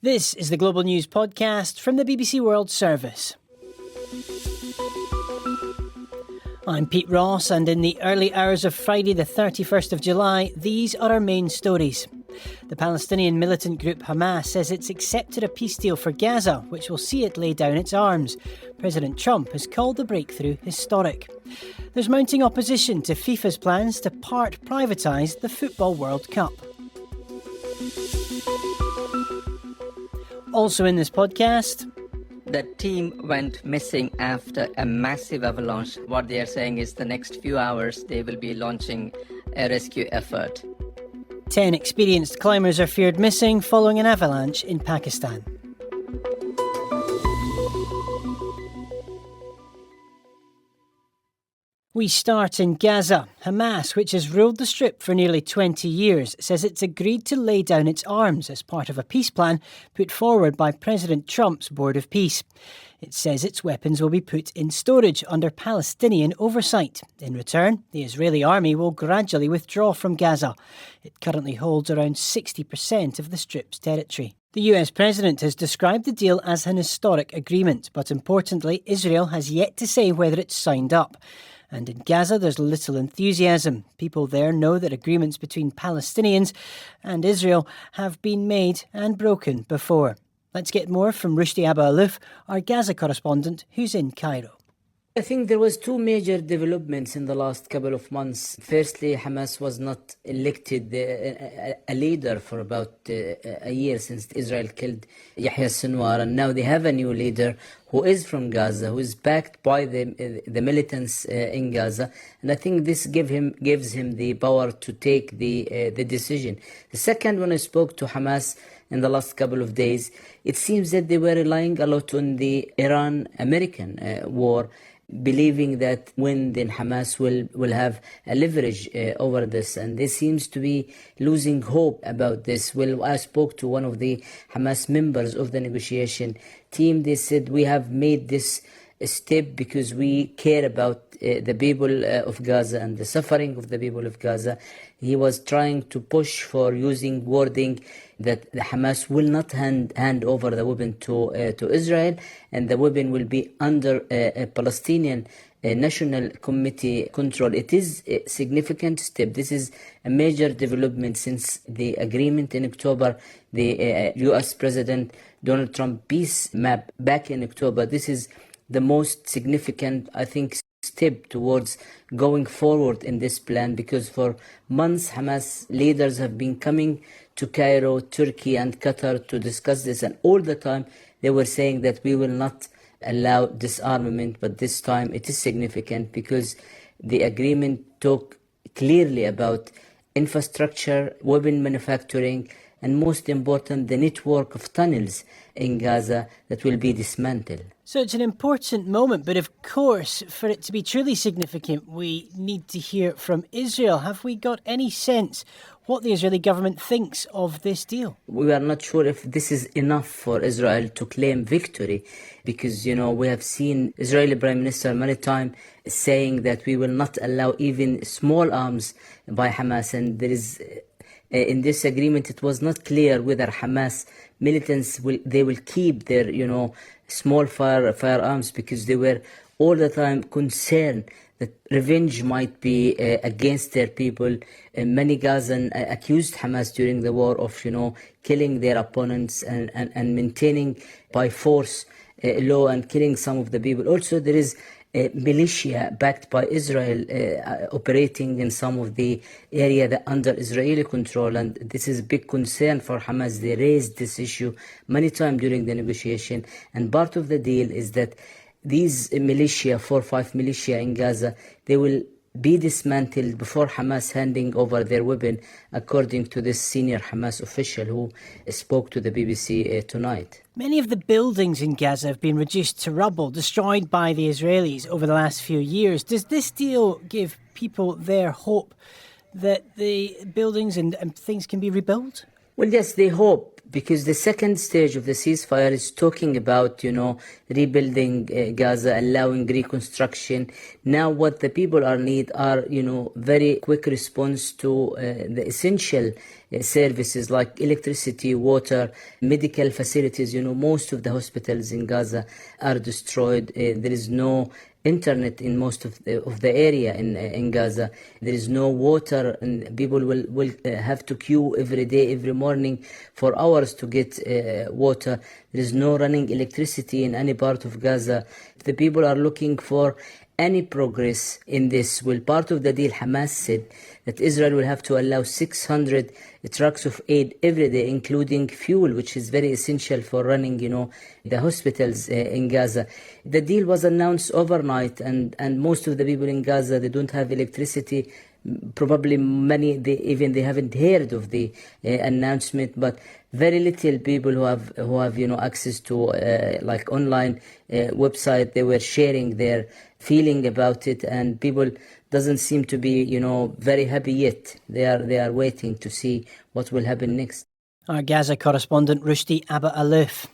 This is the Global News Podcast from the BBC World Service. I'm Pete Ross, and in the early hours of Friday the 31st of July, these are our main stories. The Palestinian militant group Hamas says it's accepted a peace deal for Gaza, which will see it lay down its arms. President Trump has called the breakthrough historic. There's mounting opposition to FIFA's plans to part privatise the Football World Cup. Also in this podcast, the team went missing after a massive avalanche. What they are saying is the next few hours they will be launching a rescue effort. 10 experienced climbers are feared missing following an avalanche in Pakistan. We start in Gaza. Hamas, which has ruled the Strip for nearly 20 years, says it's agreed to lay down its arms as part of a peace plan put forward by President Trump's Board of Peace. It says its weapons will be put in storage under Palestinian oversight. In return, the Israeli army will gradually withdraw from Gaza. It currently holds around 60% of the Strip's territory. The US President has described the deal as an historic agreement, but importantly, Israel has yet to say whether it's signed up. And in Gaza, there's little enthusiasm. People there know that agreements between Palestinians and Israel have been made and broken before. Let's get more from Rushdie Abba Alouf, our Gaza correspondent, who's in Cairo. I think there was two major developments in the last couple of months. Firstly, Hamas was not elected a leader for about a year since Israel killed Yahya Sinwar, and now they have a new leader who is from Gaza, who is backed by the militants in Gaza, and I think this gives him the power to take the decision. The second, when I spoke to Hamas in the last couple of days, it seems that they were relying a lot on the Iran-American war, believing that then Hamas will have a leverage over this, and they seems to be losing hope about this. Well, I spoke to one of the Hamas members of the negotiation team. They said, we have made this step because we care about the people of Gaza and the suffering of the people of Gaza. He was trying to push for using wording that the Hamas will not hand over the weapon to Israel, and the weapon will be under a Palestinian National Committee control. It is a significant step. This is a major development since the agreement in October, the US President Donald Trump peace map back in October. This is the most significant, I think, step towards going forward in this plan, because for months Hamas leaders have been coming to Cairo, Turkey and Qatar to discuss this, and all the time they were saying that we will not allow disarmament, but this time it is significant because the agreement talked clearly about infrastructure, weapon manufacturing, and most important, the network of tunnels in Gaza that will be dismantled. So it's an important moment, but of course, for it to be truly significant, we need to hear from Israel. Have we got any sense what the Israeli government thinks of this deal? We are not sure if this is enough for Israel to claim victory, because, we have seen Israeli Prime Minister many times saying that we will not allow even small arms by Hamas, and there is in this agreement, it was not clear whether Hamas militants will keep their, small firearms, because they were all the time concerned that revenge might be against their people. Many Gazans accused Hamas during the war of, killing their opponents and maintaining by force law and killing some of the people. Also, there is militia backed by Israel operating in some of the area that under Israeli control, and this is a big concern for Hamas. They raised this issue many times during the negotiation, and part of the deal is that these militia, 4 or 5 militia in Gaza, they will be dismantled before Hamas handing over their weapon, according to this senior Hamas official who spoke to the BBC tonight. Many of the buildings in Gaza have been reduced to rubble, destroyed by the Israelis over the last few years. Does this deal give people their hope that the buildings and things can be rebuilt? Well, yes, they hope, because the second stage of the ceasefire is talking about, rebuilding Gaza, allowing reconstruction. Now what the people need are, very quick response to the essential services like electricity, water, medical facilities. Most of the hospitals in Gaza are destroyed. There is no internet in most of the area in Gaza. There is no water, and people will have to queue every day, every morning for hours to get water. There is no running electricity in any part of Gaza. The people are looking for any progress in this. Well, part of the deal, Hamas said that Israel will have to allow 600 trucks of aid every day, including fuel, which is very essential for running, the hospitals in Gaza. The deal was announced overnight, and most of the people in Gaza, they don't have electricity. Probably many, they haven't heard of the announcement, but very little people who have access to like online website, they were sharing their feeling about it, and people doesn't seem to be very happy yet. They are waiting to see what will happen next. Our Gaza correspondent Rushdie Abba Alouf.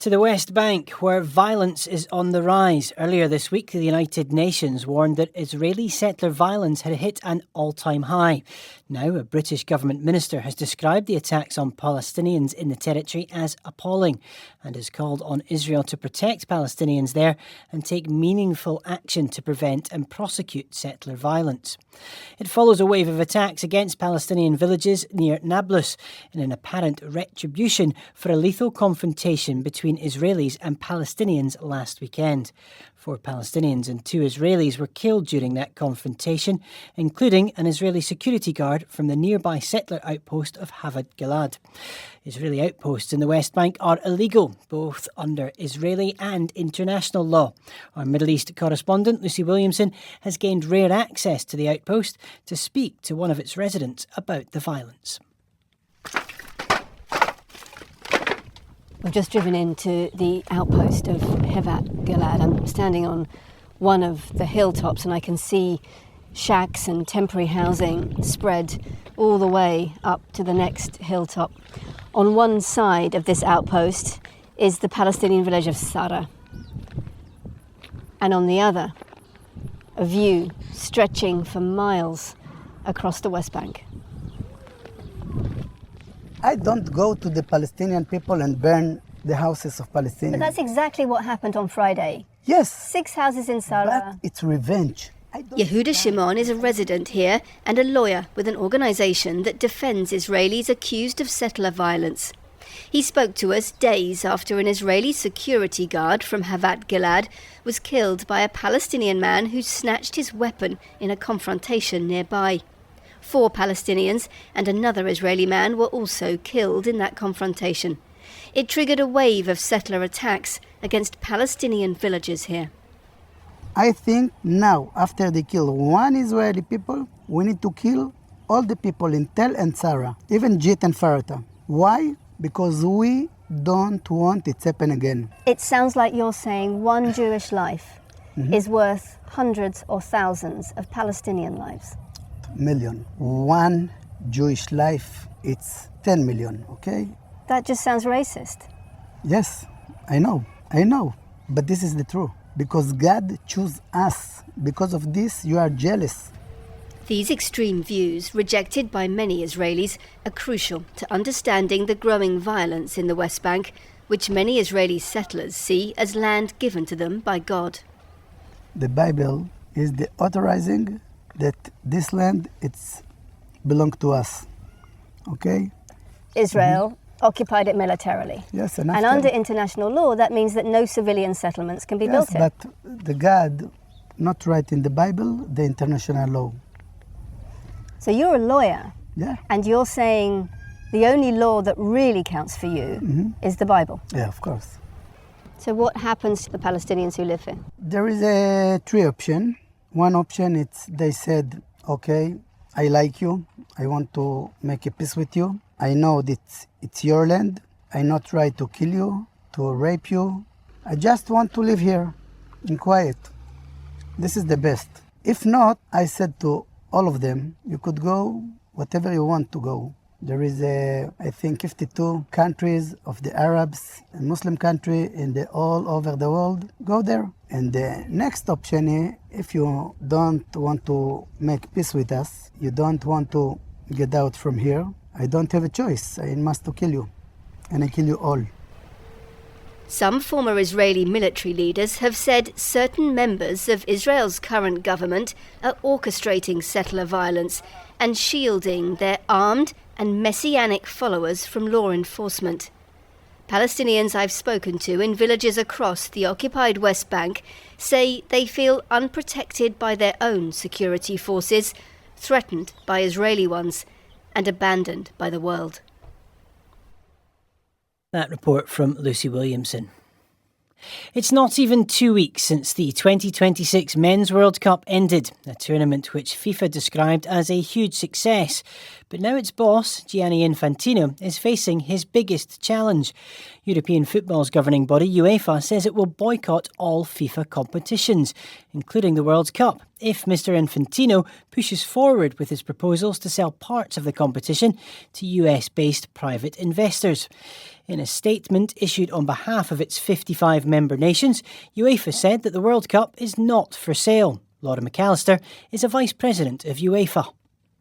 To the West Bank, where violence is on the rise. Earlier this week, the United Nations warned that Israeli settler violence had hit an all-time high. Now, a British government minister has described the attacks on Palestinians in the territory as appalling and has called on Israel to protect Palestinians there and take meaningful action to prevent and prosecute settler violence. It follows a wave of attacks against Palestinian villages near Nablus in an apparent retribution for a lethal confrontation between Israelis and Palestinians last weekend. 4 Palestinians and 2 Israelis were killed during that confrontation, including an Israeli security guard from the nearby settler outpost of Havad Gilad. Israeli outposts in the West Bank are illegal, both under Israeli and international law. Our Middle East correspondent, Lucy Williamson, has gained rare access to the outpost to speak to one of its residents about the violence. We've just driven into the outpost of Hevat Gilad. I'm standing on one of the hilltops and I can see shacks and temporary housing spread all the way up to the next hilltop. On one side of this outpost is the Palestinian village of Sarah. And on the other, a view stretching for miles across the West Bank. I don't go to the Palestinian people and burn the houses of Palestinians. But that's exactly what happened on Friday. Yes. 6 houses in Sarah. But it's revenge. Yehuda Shimon is a resident here and a lawyer with an organisation that defends Israelis accused of settler violence. He spoke to us days after an Israeli security guard from Havat Gilad was killed by a Palestinian man who snatched his weapon in a confrontation nearby. 4 Palestinians and another Israeli man were also killed in that confrontation. It triggered a wave of settler attacks against Palestinian villages here. I think now, after they kill 1 Israeli people, we need to kill all the people in Tel and Sarah, even Jit and Farata. Why? Because we don't want it to happen again. It sounds like you're saying one Jewish life is worth hundreds or thousands of Palestinian lives. Million. 1 Jewish life, it's 10 million, okay? That just sounds racist. Yes, I know. But this is the truth. Because God chose us. Because of this, you are jealous. These extreme views, rejected by many Israelis, are crucial to understanding the growing violence in the West Bank, which many Israeli settlers see as land given to them by God. The Bible is the authorizing that this land, it's belong to us, okay? Israel occupied it militarily. Yes, and under international law, that means that no civilian settlements can be built here. But the God not write in the Bible the international law. So you're a lawyer, Yeah. and you're saying the only law that really counts for you is the Bible. Yeah, of course. So what happens to the Palestinians who live here? There is a 3 option. One option, it's they said, okay, I like you. I want to make a peace with you. I know that it's your land. I not try to kill you, to rape you. I just want to live here in quiet. This is the best. If not, I said to all of them, you could go whatever you want to go. There is, I think, 52 countries of the Arabs and Muslim country all over the world. Go there. And the next option is, if you don't want to make peace with us, you don't want to get out from here, I don't have a choice. I must to kill you, and I kill you all. Some former Israeli military leaders have said certain members of Israel's current government are orchestrating settler violence and shielding their armed and messianic followers from law enforcement. Palestinians I've spoken to in villages across the occupied West Bank say they feel unprotected by their own security forces, threatened by Israeli ones, and abandoned by the world. That report from Lucy Williamson. It's not even 2 weeks since the 2026 Men's World Cup ended, a tournament which FIFA described as a huge success. But now its boss, Gianni Infantino, is facing his biggest challenge. European football's governing body, UEFA, says it will boycott all FIFA competitions, including the World Cup, if Mr Infantino pushes forward with his proposals to sell parts of the competition to US-based private investors. In a statement issued on behalf of its 55 member nations, UEFA said that the World Cup is not for sale. Laura McAllister is a vice president of UEFA.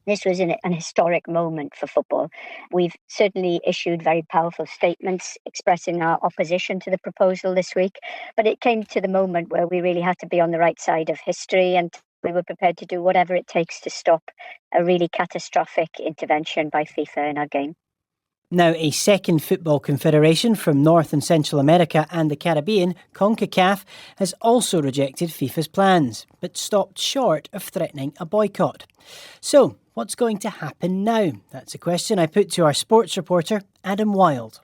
This was an historic moment for football. We've certainly issued very powerful statements expressing our opposition to the proposal this week, but it came to the moment where we really had to be on the right side of history, and we were prepared to do whatever it takes to stop a really catastrophic intervention by FIFA in our game. Now, a second football confederation from North and Central America and the Caribbean, CONCACAF, has also rejected FIFA's plans, but stopped short of threatening a boycott. So, what's going to happen now? That's a question I put to our sports reporter, Adam Wilde.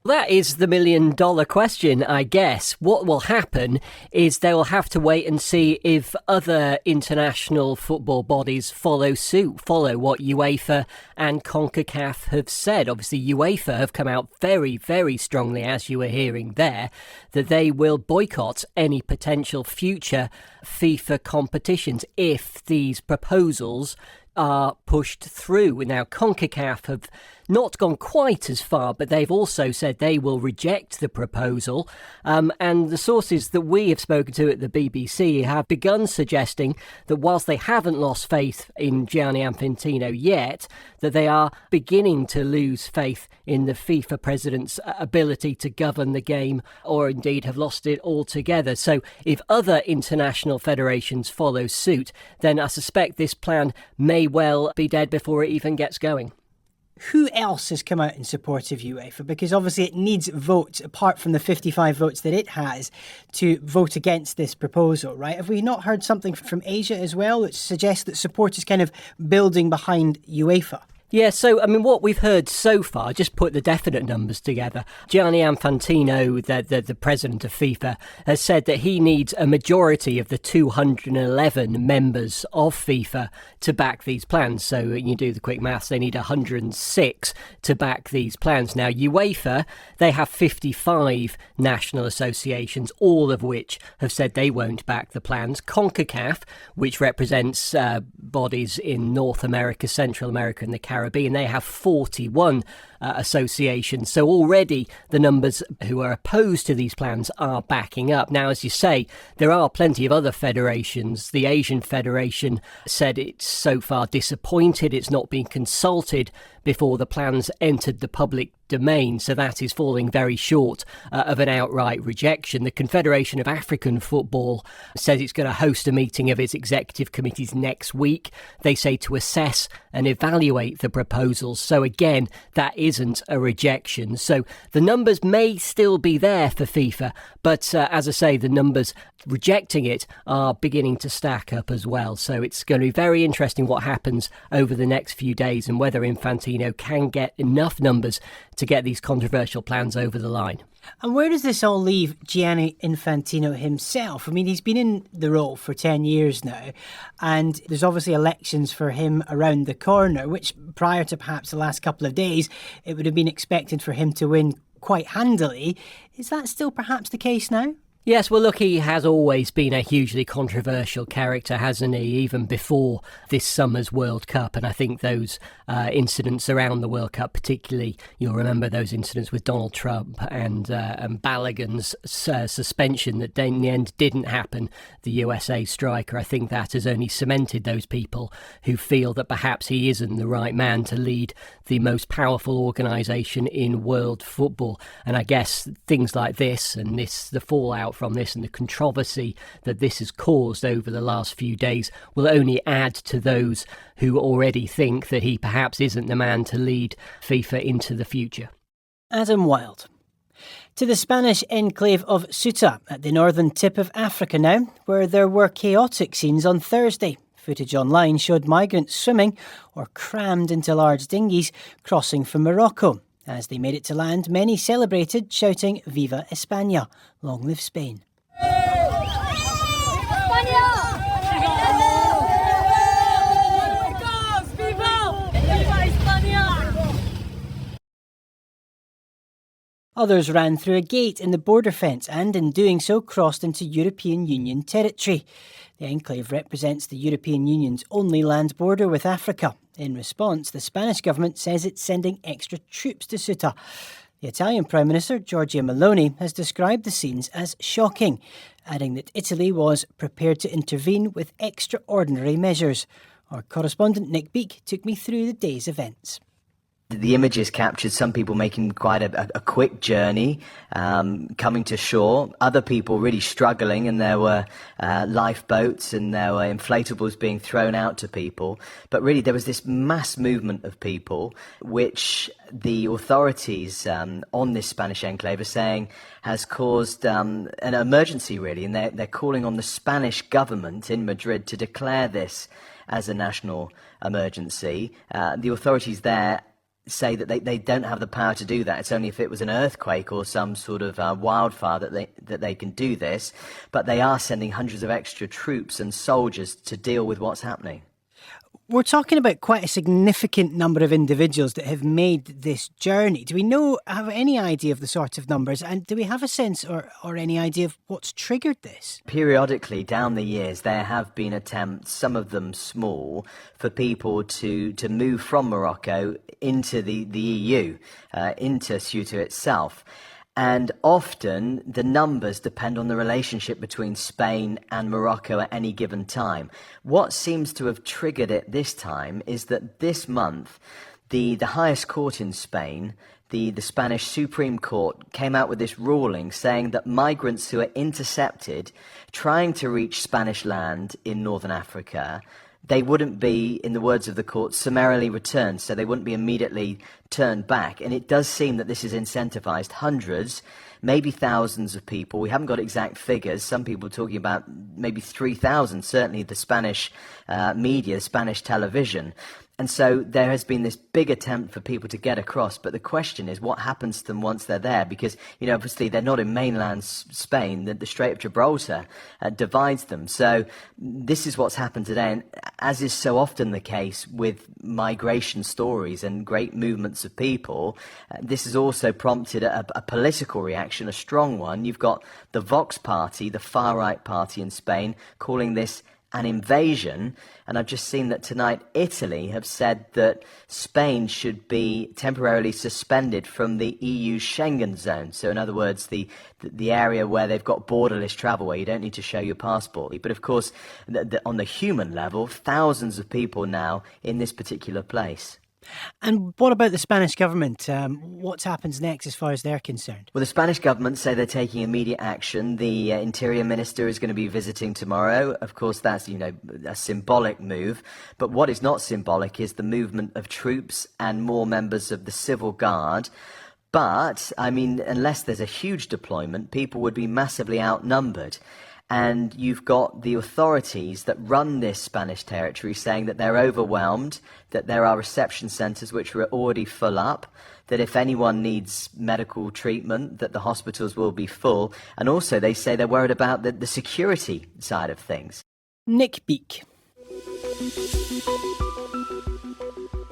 That is the million-dollar question, I guess. What will happen is they will have to wait and see if other international football bodies follow suit, follow what UEFA and CONCACAF have said. Obviously, UEFA have come out very, very strongly, as you were hearing there, that they will boycott any potential future FIFA competitions if these proposals are pushed through. Now, CONCACAF have not gone quite as far, but they've also said they will reject the proposal. And the sources that we have spoken to at the BBC have begun suggesting that whilst they haven't lost faith in Gianni Infantino yet, that they are beginning to lose faith in the FIFA president's ability to govern the game, or indeed have lost it altogether. So if other international federations follow suit, then I suspect this plan may well be dead before it even gets going. Who else has come out in support of UEFA? Because obviously it needs votes, apart from the 55 votes that it has, to vote against this proposal, right? Have we not heard something from Asia as well that suggests that support is kind of building behind UEFA? Yeah, so, I mean, what we've heard so far, just put the definite numbers together. Gianni Infantino, the president of FIFA, has said that he needs a majority of the 211 members of FIFA to back these plans. So you do the quick maths, they need 106 to back these plans. Now, UEFA, they have 55 national associations, all of which have said they won't back the plans. CONCACAF, which represents bodies in North America, Central America and the Caribbean, they have 41 associations. So already the numbers who are opposed to these plans are backing up. Now, as you say, there are plenty of other federations. The Asian Federation said it's so far disappointed it's not been consulted before the plans entered the public domain, so that is falling very short of an outright rejection. The Confederation of African Football says it's going to host a meeting of its executive committees next week. They say to assess and evaluate the proposals. So again, that isn't a rejection. So the numbers may still be there for FIFA, but as I say, the numbers rejecting it are beginning to stack up as well. So it's going to be very interesting what happens over the next few days and whether Infantino can get enough numbers to get these controversial plans over the line. And where does this all leave Gianni Infantino himself? I mean, he's been in the role for 10 years now, and there's obviously elections for him around the corner, which prior to perhaps the last couple of days, it would have been expected for him to win quite handily. Is that still perhaps the case now? Yes, well, look, he has always been a hugely controversial character, hasn't he, even before this summer's World Cup. And I think those incidents around the World Cup, particularly, you'll remember those incidents with Donald Trump and Balogun's suspension that in the end didn't happen, the USA striker. I think that has only cemented those people who feel that perhaps he isn't the right man to lead the most powerful organisation in world football. And I guess things like this and the fallout from this and the controversy that this has caused over the last few days will only add to those who already think that he perhaps isn't the man to lead FIFA into the future. Adam Wilde. To the Spanish enclave of Ceuta at the northern tip of Africa now, where there were chaotic scenes on Thursday. Footage online showed migrants swimming or crammed into large dinghies crossing from Morocco. As they made it to land, many celebrated, shouting Viva España, long live Spain. Others ran through a gate in the border fence and, in doing so, crossed into European Union territory. The enclave represents the European Union's only land border with Africa. In response, the Spanish government says it's sending extra troops to Ceuta. The Italian Prime Minister, Giorgia Meloni, has described the scenes as shocking, adding that Italy was prepared to intervene with extraordinary measures. Our correspondent Nick Beake took me through the day's events. The images captured some people making quite a quick journey, coming to shore, other people really struggling, and there were lifeboats and there were inflatables being thrown out to people. But really there was this mass movement of people, which the authorities on this Spanish enclave are saying has caused an emergency, really, and they're calling on the Spanish government in Madrid to declare this as a national emergency. The authorities there say that they don't have the power to do that. It's only if it was an earthquake or some sort of wildfire that they can do this. But they are sending hundreds of extra troops and soldiers to deal with what's happening. We're talking about quite a significant number of individuals that have made this journey. Do we have any idea of the sort of numbers? And do we have a sense or any idea of what's triggered this? Periodically, down the years, there have been attempts, some of them small, for people to move from Morocco into the EU, into Ceuta itself. And often the numbers depend on the relationship between Spain and Morocco at any given time. What seems to have triggered it this time is that this month, the highest court in Spain, the Spanish Supreme Court, came out with this ruling saying that migrants who are intercepted trying to reach Spanish land in northern Africa, they wouldn't be, in the words of the court, summarily returned, so they wouldn't be immediately turned back. And it does seem that this has incentivized hundreds, maybe thousands of people. We haven't got exact figures. Some people are talking about maybe 3,000, certainly the Spanish media, Spanish television. And so there has been this big attempt for people to get across. But the question is, what happens to them once they're there? Because, obviously they're not in mainland Spain. The Strait of Gibraltar divides them. So this is what's happened today. And as is so often the case with migration stories and great movements of people, this has also prompted a political reaction, a strong one. You've got the Vox party, the far-right party in Spain, calling this an invasion. And I've just seen that tonight Italy have said that Spain should be temporarily suspended from the EU Schengen zone. So in other words, the area where they've got borderless travel, where you don't need to show your passport. But of course, on the human level, thousands of people now in this particular place. And what about the Spanish government? What happens next as far as they're concerned? Well, the Spanish government say they're taking immediate action. The Interior Minister is going to be visiting tomorrow. Of course, that's, a symbolic move. But what is not symbolic is the movement of troops and more members of the civil guard. But, unless there's a huge deployment, people would be massively outnumbered. And you've got the authorities that run this Spanish territory saying that they're overwhelmed, that there are reception centres which are already full up, that if anyone needs medical treatment, that the hospitals will be full. And also they say they're worried about the security side of things. Nick Beake.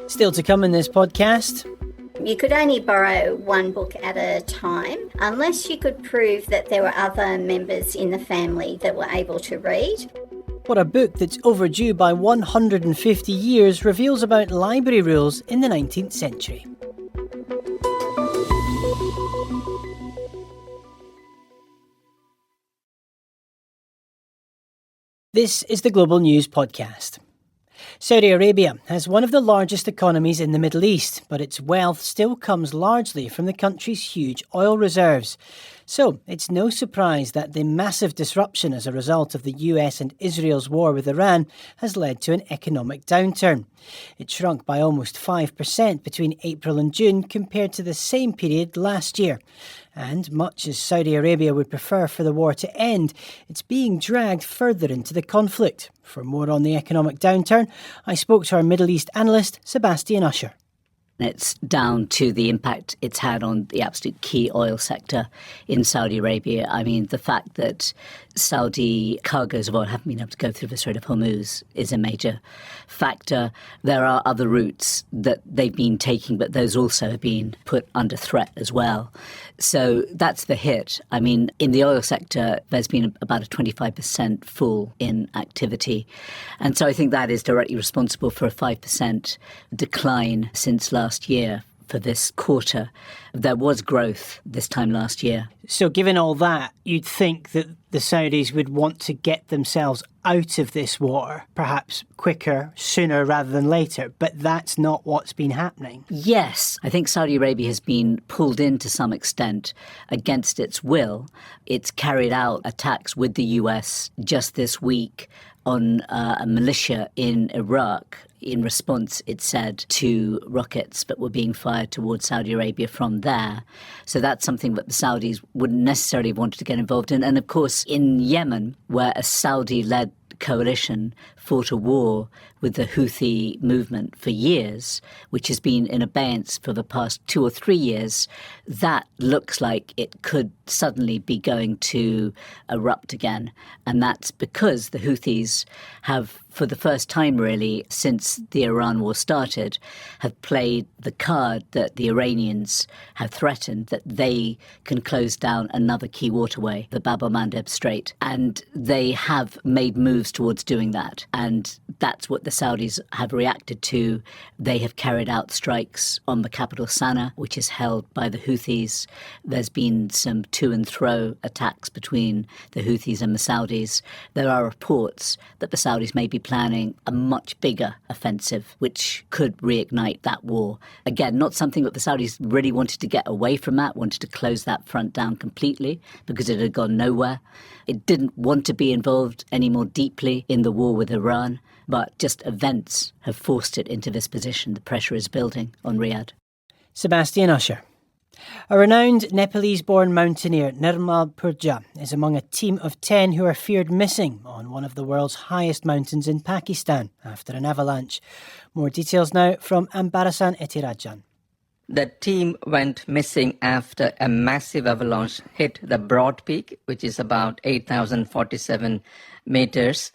Still to come in this podcast. You could only borrow one book at a time unless you could prove that there were other members in the family that were able to read. What a book that's overdue by 150 years reveals about library rules in the 19th century. This is the Global News Podcast. Saudi Arabia has one of the largest economies in the Middle East, but its wealth still comes largely from the country's huge oil reserves. So it's no surprise that the massive disruption as a result of the US and Israel's war with Iran has led to an economic downturn. It shrunk by almost 5% between April and June compared to the same period last year. And much as Saudi Arabia would prefer for the war to end, it's being dragged further into the conflict. For more on the economic downturn, I spoke to our Middle East analyst, Sebastian Usher. It's down to the impact it's had on the absolute key oil sector in Saudi Arabia. I mean, the fact that Saudi cargoes of oil haven't been able to go through the Strait of Hormuz is a major factor. There are other routes that they've been taking, but those also have been put under threat as well. So that's the hit. I mean, in the oil sector, there's been about a 25% fall in activity. And so I think that is directly responsible for a 5% decline since last year. For this quarter, there was growth this time last year. So given all that, you'd think that the Saudis would want to get themselves out of this war, perhaps quicker, sooner rather than later, but that's not what's been happening. Yes, I think Saudi Arabia has been pulled in to some extent against its will. It's carried out attacks with the US just this week on a militia in Iraq. In response, it said, to rockets that were being fired towards Saudi Arabia from there. So that's something that the Saudis wouldn't necessarily have wanted to get involved in. And of course, in Yemen, where a Saudi-led coalition fought a war with the Houthi movement for years, which has been in abeyance for the past 2 or 3 years, that looks like it could suddenly be going to erupt again. And that's because the Houthis have, for the first time really since the Iran war started, have played the card that the Iranians have threatened, that they can close down another key waterway, the Bab el-Mandeb Strait. And they have made moves towards doing that. And that's what the Saudis have reacted to. They have carried out strikes on the capital Sana'a, which is held by the Houthis. There's been some to and fro attacks between the Houthis and the Saudis. There are reports that the Saudis may be planning a much bigger offensive, which could reignite that war. Again, not something that the Saudis really wanted to get away from that, wanted to close that front down completely because it had gone nowhere. It didn't want to be involved any more deeply in the war with Iran, but just events have forced it into this position. The pressure is building on Riyadh. Sebastian Usher. A renowned Nepalese-born mountaineer, Nirmal Purja, is among a team of 10 who are feared missing on one of the world's highest mountains in Pakistan after an avalanche. More details now from Ambarasan Etirajan. The team went missing after a massive avalanche hit the Broad Peak, which is about 8,047 meters.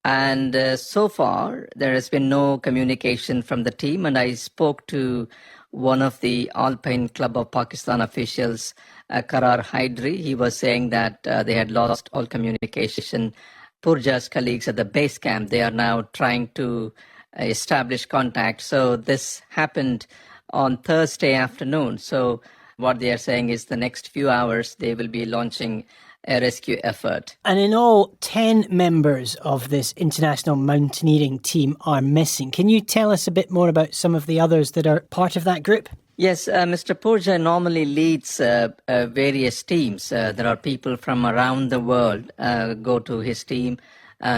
And so far, there has been no communication from the team. And I spoke to one of the Alpine Club of Pakistan officials, Karar Hydri. He was saying that they had lost all communication. Purja's colleagues at the base camp, they are now trying to establish contact. So this happened on Thursday afternoon. So what they are saying is the next few hours, they will be launching a rescue effort. And in all, 10 members of this international mountaineering team are missing. Can you tell us a bit more about some of the others that are part of that group? Yes, Mr. Purja normally leads various teams. There are people from around the world go to his team.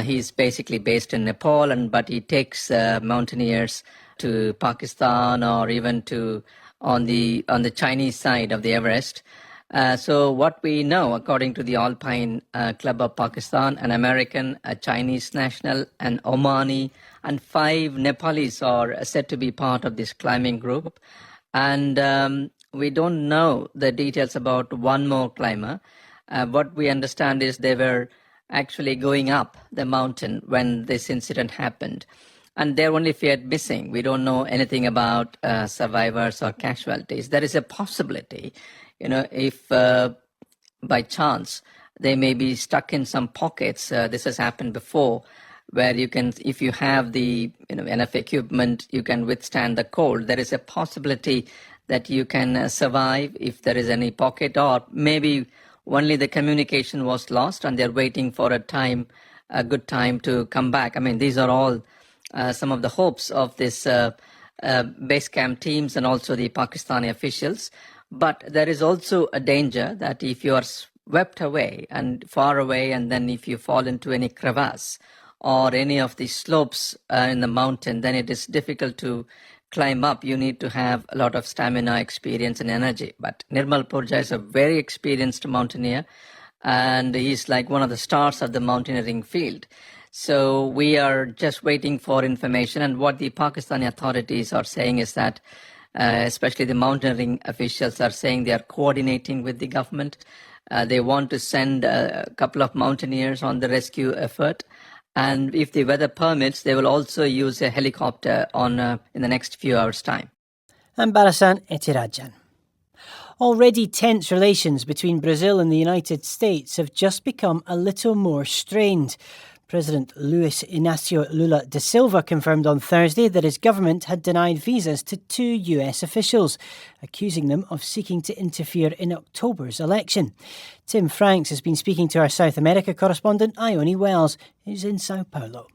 He's basically based in Nepal, but he takes mountaineers to Pakistan or even to on the Chinese side of the Everest. So what we know, according to the Alpine Club of Pakistan, an American, a Chinese national, an Omani, and 5 Nepalese are said to be part of this climbing group. And we don't know the details about one more climber. What we understand is they were actually going up the mountain when this incident happened. and they're only feared missing. We don't know anything about survivors or casualties. There is a possibility, if by chance they may be stuck in some pockets. This has happened before, where you can, if you have the enough equipment, you can withstand the cold. There is a possibility that you can survive if there is any pocket, or maybe only the communication was lost and they're waiting for a good time to come back. I mean, these are all some of the hopes of this base camp teams and also the Pakistani officials. But there is also a danger that if you are swept away and far away, and then if you fall into any crevasse or any of the slopes in the mountain, then it is difficult to climb up. You need to have a lot of stamina, experience and energy. But Nirmal Purja is a very experienced mountaineer, and he's like one of the stars of the mountaineering field. So we are just waiting for information. And what the Pakistani authorities are saying is that, especially the mountaineering officials are saying they are coordinating with the government. They want to send a couple of mountaineers on the rescue effort. And if the weather permits, they will also use a helicopter in the next few hours' time. And Barasan Etirajan. Already tense relations between Brazil and the United States have just become a little more strained. President Luiz Inácio Lula da Silva confirmed on Thursday that his government had denied visas to 2 US officials, accusing them of seeking to interfere in October's election. Tim Franks has been speaking to our South America correspondent Ione Wells, who's in Sao Paulo.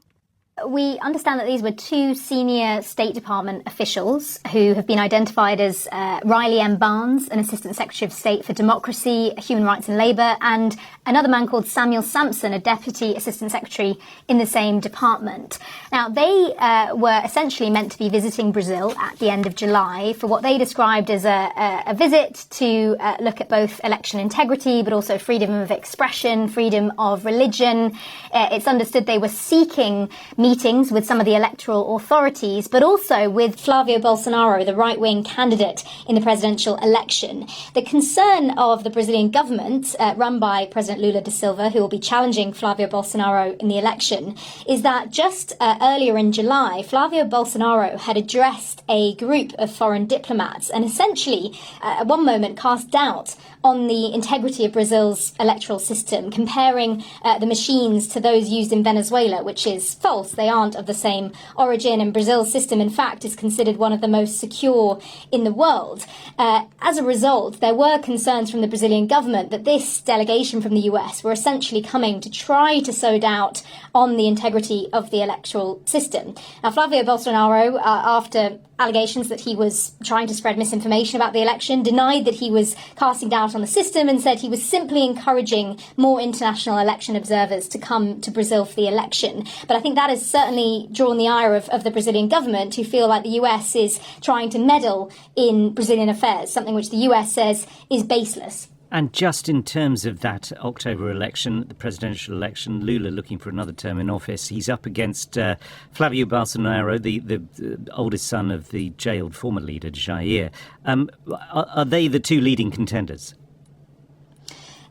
We understand that these were 2 senior State Department officials who have been identified as Riley M. Barnes, an Assistant Secretary of State for Democracy, Human Rights and Labour, and another man called Samuel Sampson, a Deputy Assistant Secretary in the same department. Now, they were essentially meant to be visiting Brazil at the end of July for what they described as a visit to look at both election integrity, but also freedom of expression, freedom of religion. It's understood they were seeking meetings with some of the electoral authorities, but also with Flavio Bolsonaro, the right-wing candidate in the presidential election. The concern of the Brazilian government, run by President Lula da Silva, who will be challenging Flavio Bolsonaro in the election, is that just earlier in July, Flavio Bolsonaro had addressed a group of foreign diplomats and essentially, at one moment, cast doubt on the integrity of Brazil's electoral system, comparing the machines to those used in Venezuela, which is false. They aren't of the same origin, and Brazil's system, in fact, is considered one of the most secure in the world. As a result, there were concerns from the Brazilian government that this delegation from the US were essentially coming to try to sow doubt on the integrity of the electoral system. Now, Flavio Bolsonaro, after allegations that he was trying to spread misinformation about the election, denied that he was casting doubt on the system and said he was simply encouraging more international election observers to come to Brazil for the election. But I think that has certainly drawn the ire of the Brazilian government, who feel like the US is trying to meddle in Brazilian affairs, something which the US says is baseless. And just in terms of that October election, the presidential election, Lula looking for another term in office, he's up against Flavio Bolsonaro, the oldest son of the jailed former leader, Jair. Are they the 2 leading contenders?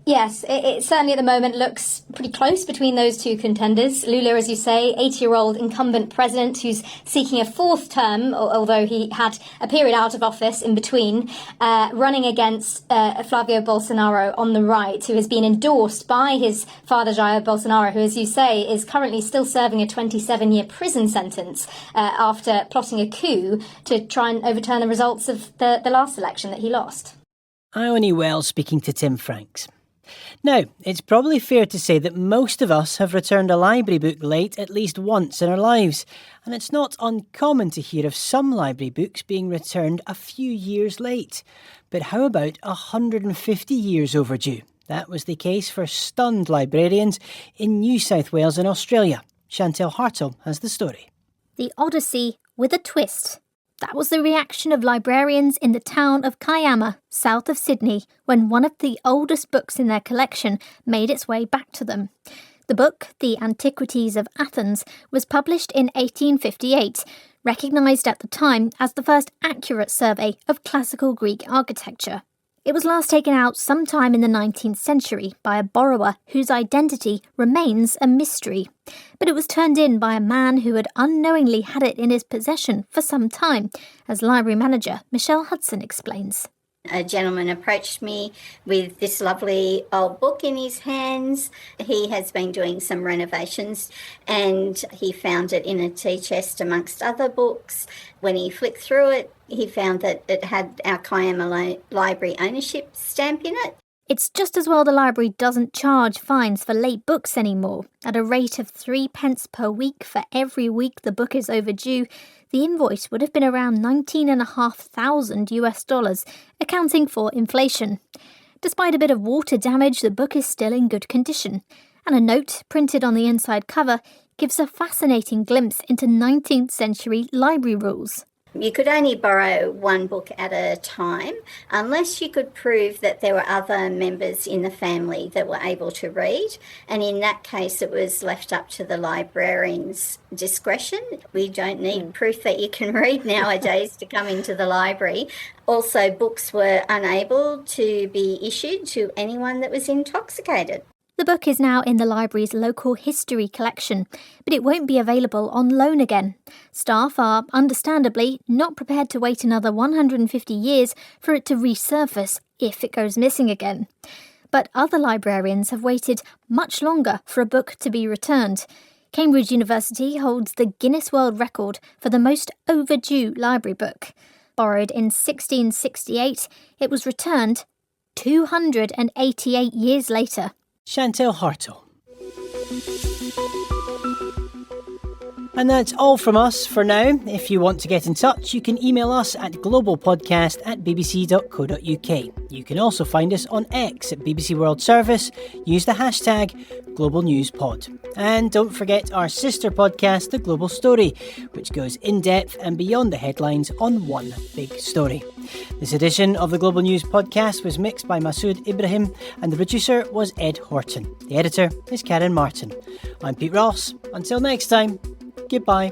Yes, it certainly at the moment looks pretty close between those 2 contenders. Lula, as you say, 80-year-old incumbent president who's seeking a 4th term, although he had a period out of office in between, running against Flavio Bolsonaro on the right, who has been endorsed by his father, Jair Bolsonaro, who, as you say, is currently still serving a 27-year prison sentence after plotting a coup to try and overturn the results of the last election that he lost. Ione Wells speaking to Tim Franks. Now, it's probably fair to say that most of us have returned a library book late at least once in our lives, and it's not uncommon to hear of some library books being returned a few years late. But how about 150 years overdue? That was the case for stunned librarians in New South Wales in Australia. Chantel Hartle has the story. The Odyssey with a twist. That was the reaction of librarians in the town of Kiama, south of Sydney, when one of the oldest books in their collection made its way back to them. The book, The Antiquities of Athens, was published in 1858, recognised at the time as the first accurate survey of classical Greek architecture. It was last taken out sometime in the 19th century by a borrower whose identity remains a mystery. But it was turned in by a man who had unknowingly had it in his possession for some time, as library manager Michelle Hudson explains. A gentleman approached me with this lovely old book in his hands. He has been doing some renovations and he found it in a tea chest amongst other books. When he flicked through it, he found that it had our Kiama Library ownership stamp in it. It's just as well the library doesn't charge fines for late books anymore. At a rate of 3 pence per week for every week the book is overdue, the invoice would have been around $19,500 accounting for inflation. Despite a bit of water damage, the book is still in good condition. And a note printed on the inside cover gives a fascinating glimpse into 19th century library rules. You could only borrow one book at a time unless you could prove that there were other members in the family that were able to read. And in that case, it was left up to the librarian's discretion. We don't need proof that you can read nowadays to come into the library. Also, books were unable to be issued to anyone that was intoxicated. The book is now in the library's local history collection, but it won't be available on loan again. Staff are, understandably, not prepared to wait another 150 years for it to resurface if it goes missing again. But other librarians have waited much longer for a book to be returned. Cambridge University holds the Guinness World Record for the most overdue library book. Borrowed in 1668, it was returned 288 years later. Chantel Hartle. And that's all from us for now. If you want to get in touch, you can email us at globalpodcast@bbc.co.uk. You can also find us on X at BBC World Service. Use the hashtag GlobalNewsPod. And don't forget our sister podcast, The Global Story, which goes in depth and beyond the headlines on one big story. This edition of the Global News Podcast was mixed by Masood Ibrahim and the producer was Ed Horton. The editor is Karen Martin. I'm Pete Ross. Until next time, goodbye.